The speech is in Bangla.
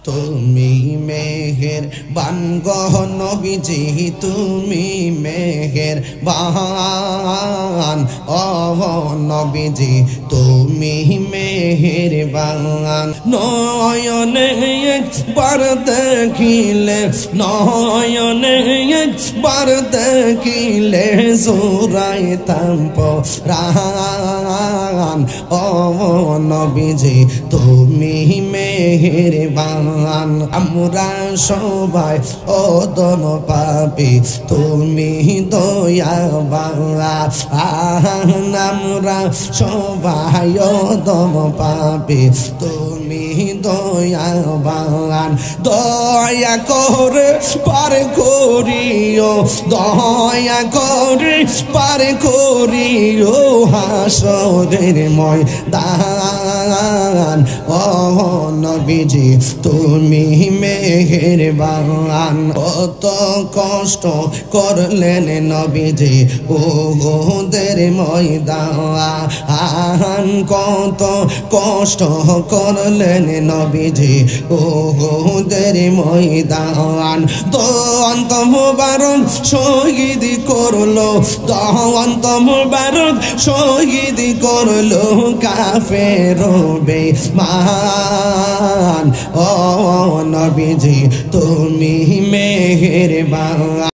তুমি মেহেরবান গো নবীজি তুমি মেহেরবান ও নবীজি তুমি মেহেরবান নয়নে একবার দেখিলে নয়নে একবার দেখিলে জুড়াইতাম পরাণ ও নবীজি তুমি মেহেরবান আমরা সবাই অদম পাপী তুমি দয়াবান আমরা সবাই অদম পাপী তুমি দয়াবান দয়া করে পার করিও দয়া করে পার করিও হাসরের ময়দান ও নবীজি তুমি মেহেরবান কত কষ্ট করলেন নবীজি উহুদের ময়দান কত কষ্ট করলেন নবীজি উহুদের ময়দান দন্ত মুবারক শহীদ করলো দন্ত মুবারক শহীদ করলো কাফের বেঈমান ও নবীজি তুমি মেহেরবান।